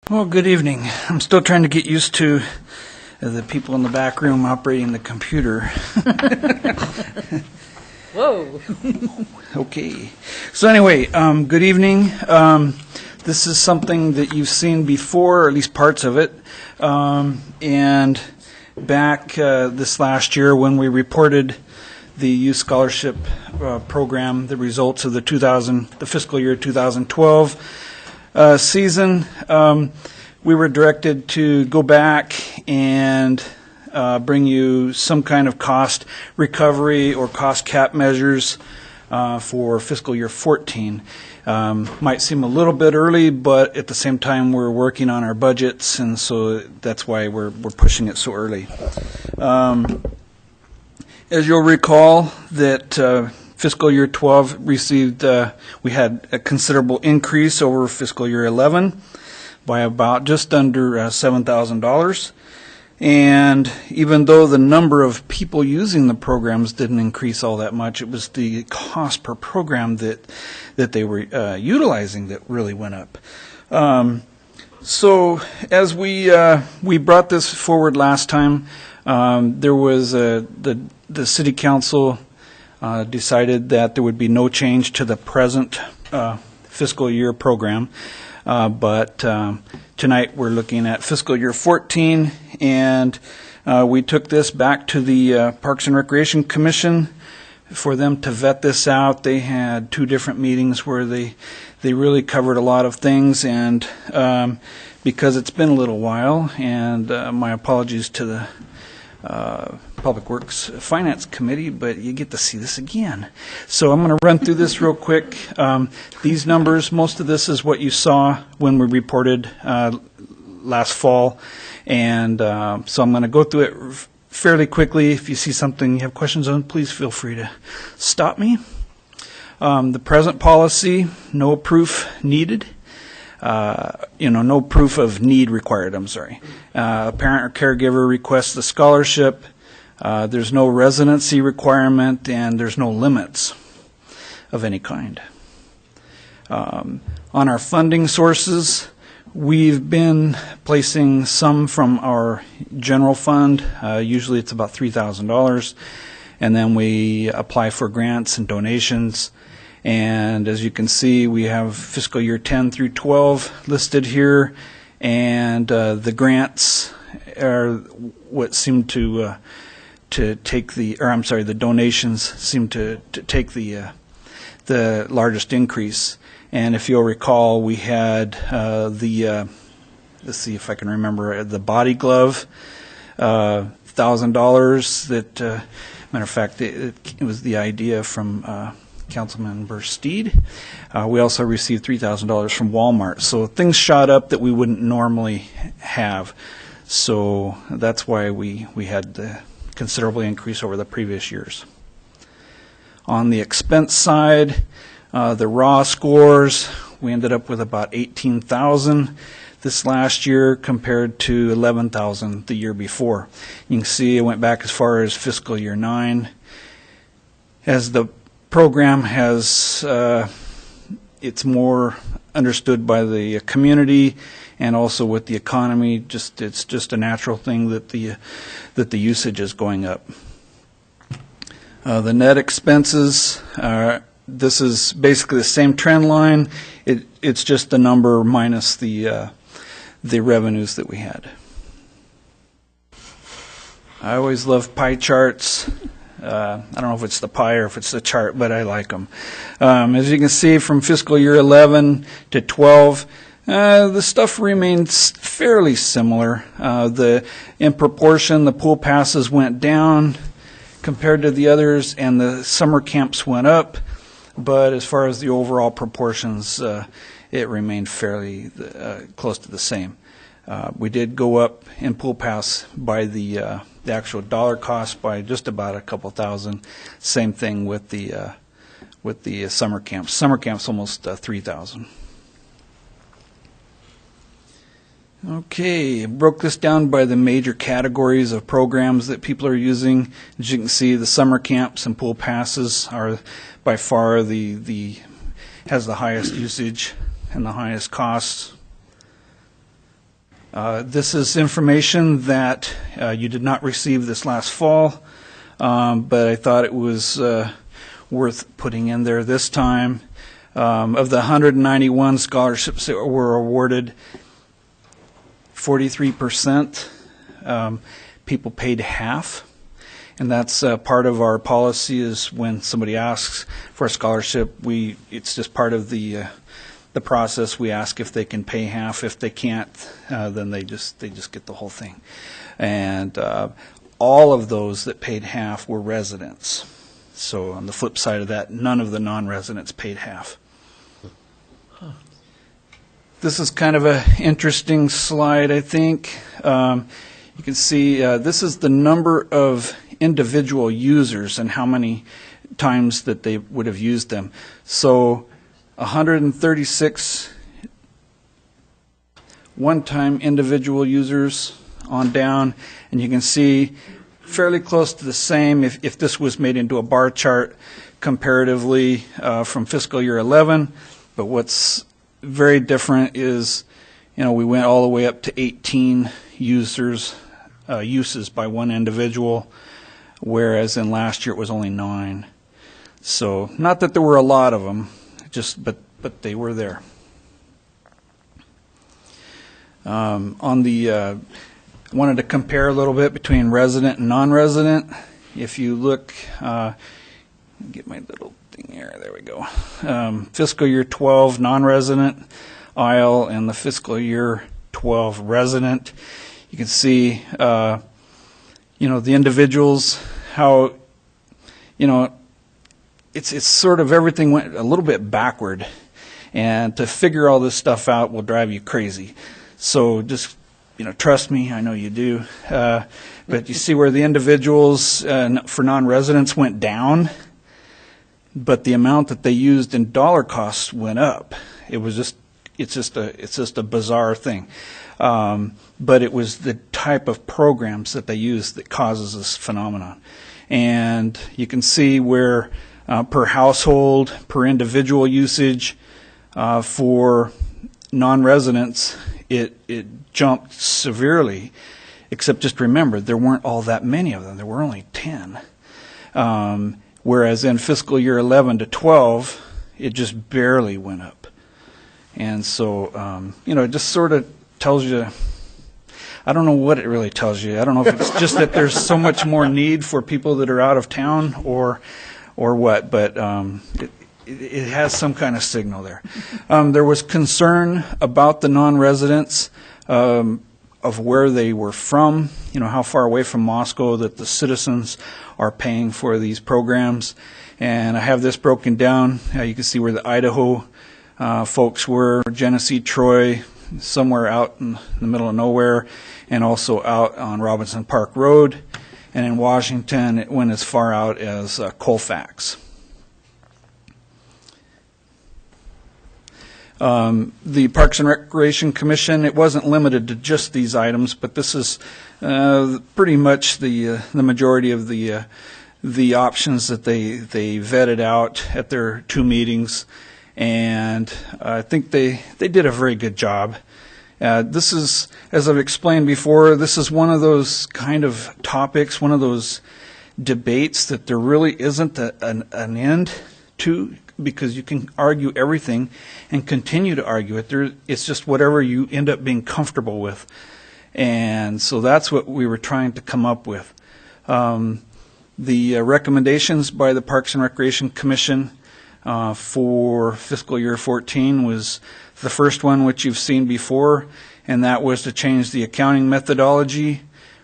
Well, good evening. I'm still trying to get used to the people in the back room operating the computer. Whoa. Okay. So anyway, good evening. This is something that you've seen before, or at least parts of it. And back this last year when we reported the Youth Scholarship Program, the results of the fiscal year 2012 season, we were directed to go back and bring you some kind of cost recovery or cost cap measures for fiscal year 14. Might seem a little bit early, but at the same time we're working on our budgets, and so that's why we're pushing it so early. As you'll recall, that fiscal year 12 received, we had a considerable increase over fiscal year 11 by about just under $7,000. And even though the number of people using the programs didn't increase all that much, it was the cost per program that they were utilizing that really went up. So as we brought this forward last time, there was the City Council decided that there would be no change to the present fiscal year program, but tonight we're looking at fiscal year 14, and we took this back to the Parks and Recreation Commission for them to vet this out. They had 2 different meetings where they really covered a lot of things, and because it's been a little while, and my apologies to the Public Works Finance Committee, but you get to see this again. So I'm going to run through this real quick. These numbers, most of this is what you saw when we reported last fall, and so I'm going to go through it fairly quickly. If you see something you have questions on, please feel free to stop me. The present policy, no proof needed. No proof of need required, I'm sorry. A parent or caregiver requests the scholarship. There's no residency requirement, and there's no limits of any kind. On our funding sources, we've been placing some from our general fund. Usually it's about $3,000, and then we apply for grants and donations. And as you can see, we have fiscal year 10 through 12 listed here, and the grants are what seem to take the donations seem to take the largest increase. And if you'll recall, we had let's see if I can remember, the body glove, $1,000. That matter of fact, it was the idea from Councilman Bursteed. We also received $3,000 from Walmart. So things shot up that we wouldn't normally have. So that's why we had the considerable increase over the previous years. On the expense side, the raw scores, we ended up with about 18,000 this last year compared to 11,000 the year before. You can see it went back as far as fiscal year 9. As the program has, it's more understood by the community and also with the economy. It's just a natural thing that the usage is going up. The net expenses, this is basically the same trend line. It's just the number minus the revenues that we had. I always love pie charts. I don't know if it's the pie or if it's the chart, but I like them. As you can see, from fiscal year 11 to 12, the stuff remains fairly similar. In proportion, the pool passes went down compared to the others, and the summer camps went up. But as far as the overall proportions, it remained fairly close to the same. We did go up in pool pass by the actual dollar cost by just about a couple thousand. Same thing with the summer camps. Summer camps almost 3,000. Okay, broke this down by the major categories of programs that people are using. As you can see, the summer camps and pool passes are by far has the highest usage and the highest costs. This is information that you did not receive this last fall, but I thought it was worth putting in there this time. Of the 191 scholarships that were awarded, 43% people paid half. And that's part of our policy, is when somebody asks for a scholarship, it's just part of the process. We ask if they can pay half. If they can't, then they just get the whole thing. And all of those that paid half were residents. So on the flip side of that, none of the non-residents paid half. This is kind of an interesting slide, I think. You can see this is the number of individual users and how many times that they would have used them. So 136 one-time individual users on down, and you can see fairly close to the same if this was made into a bar chart comparatively from fiscal year 11. But what's very different is, we went all the way up to 18 uses by one individual, whereas in last year it was only 9. So not that there were a lot of them, but they were there. Wanted to compare a little bit between resident and non-resident. If you look, get my little thing here. There we go. Fiscal year 12 non-resident aisle and the fiscal year 12 resident. You can see, the individuals, how, it's sort of everything went a little bit backward, and to figure all this stuff out will drive you crazy. So just, trust me, I know you do. But you see where the individuals for non-residents went down, but the amount that they used in dollar costs went up. It's just a bizarre thing. But it was the type of programs that they used that causes this phenomenon. And you can see where per household, per individual usage, for non-residents, it jumped severely, except just remember, there weren't all that many of them. There were only 10. Whereas in fiscal year 11 to 12, it just barely went up. And so, it just sort of tells you, I don't know what it really tells you. I don't know if it's just that there's so much more need for people that are out of town or what, but it has some kind of signal there. There was concern about the non-residents of where they were from, how far away from Moscow that the citizens are paying for these programs. And I have this broken down. You can see where the Idaho folks were, Genesee, Troy, somewhere out in the middle of nowhere, and also out on Robinson Park Road. And in Washington, it went as far out as Colfax. The Parks and Recreation Commission, it wasn't limited to just these items, but this is pretty much the majority of the options that they vetted out at their 2 meetings, and I think they did a very good job. This is, as I've explained before, this is one of those kind of topics, one of those debates that there really isn't an end to, because you can argue everything and continue to argue it. It's just whatever you end up being comfortable with. And so that's what we were trying to come up with. The recommendations by the Parks and Recreation Commission for fiscal year 14 was the first one, which you've seen before, and that was to change the accounting methodology,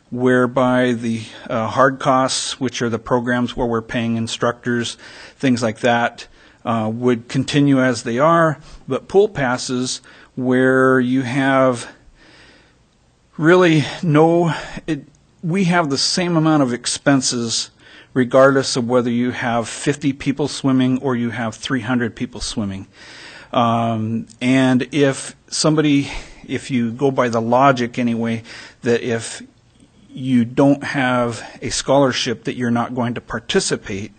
whereby the hard costs, which are the programs where we're paying instructors, things like that, would continue as they are, but pool passes, where you have really we have the same amount of expenses regardless of whether you have 50 people swimming or you have 300 people swimming. And if you go by the logic anyway, that if you don't have a scholarship that you're not going to participate,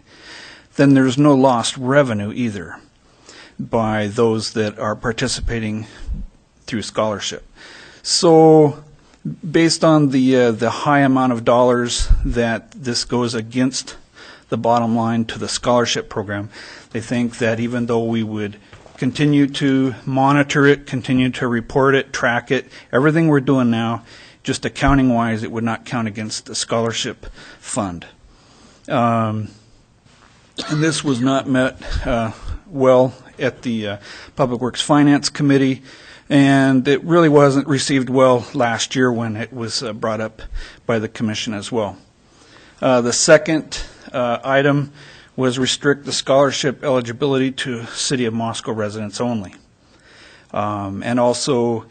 then there's no lost revenue either by those that are participating through scholarship. So based on the high amount of dollars that this goes against the bottom line to the scholarship program, they think that even though we would continue to monitor it, continue to report it, track it, everything we're doing now, just accounting-wise, it would not count against the scholarship fund. And this was not met well at the Public Works Finance Committee, and it really wasn't received well last year when it was brought up by the Commission as well. The second item was restrict the scholarship eligibility to City of Moscow residents only. And also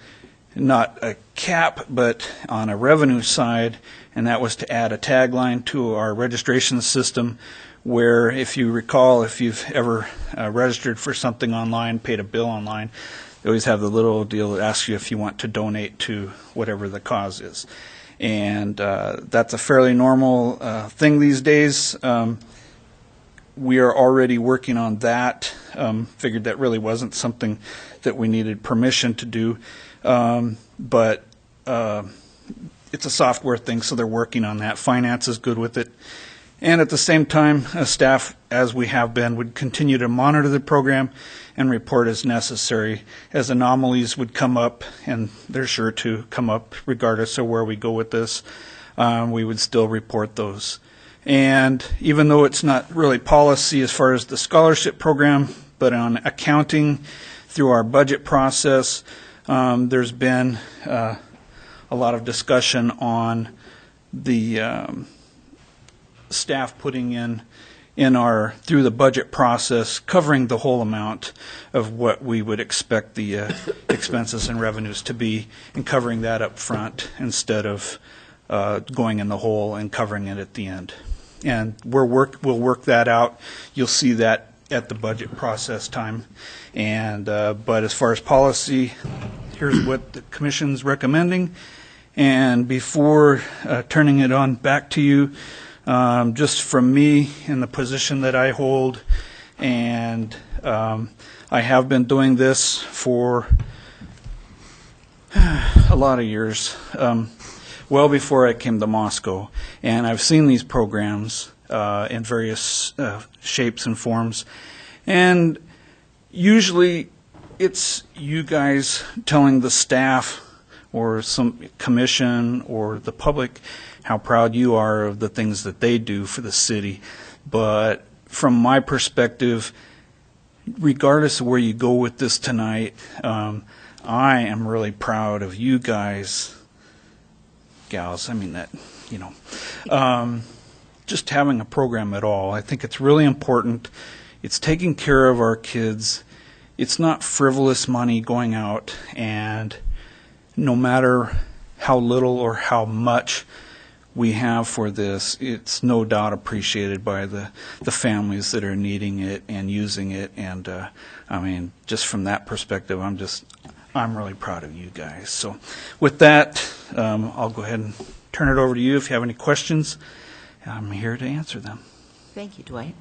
not a cap, but on a revenue side, and that was to add a tagline to our registration system where, if you recall, if you've ever registered for something online, paid a bill online, they always have the little deal that asks you if you want to donate to whatever the cause is. And that's a fairly normal thing these days. We are already working on that. Figured that really wasn't something that we needed permission to do. But it's a software thing, so they're working on that. Finance is good with it. And at the same time, staff, as we have been, would continue to monitor the program and report as necessary. As anomalies would come up, and they're sure to come up regardless of where we go with this, we would still report those. And even though it's not really policy as far as the scholarship program, but on accounting through our budget process, there's been a lot of discussion on the staff putting in our, through the budget process, covering the whole amount of what we would expect the expenses and revenues to be, and covering that up front instead of going in the hole and covering it at the end. And we'll work that out. You'll see that at the budget process time. And but as far as policy, here's what the Commission's recommending. And before turning it on back to you, just from me in the position that I hold, and I have been doing this for a lot of years, well before I came to Moscow, and I've seen these programs in various shapes and forms, and usually it's you guys telling the staff or some commission or the public how proud you are of the things that they do for the city. But from my perspective, regardless of where you go with this tonight, I am really proud of you guys, gals, I mean that, you know, just having a program at all. I think it's really important. It's taking care of our kids. It's not frivolous money going out, and no matter how little or how much we have for this, it's no doubt appreciated by the families that are needing it and using it. And I mean, just from that perspective, I'm really proud of you guys. So with that, I'll go ahead and turn it over to you. If you have any questions, I'm here to answer them. Thank you, Dwight.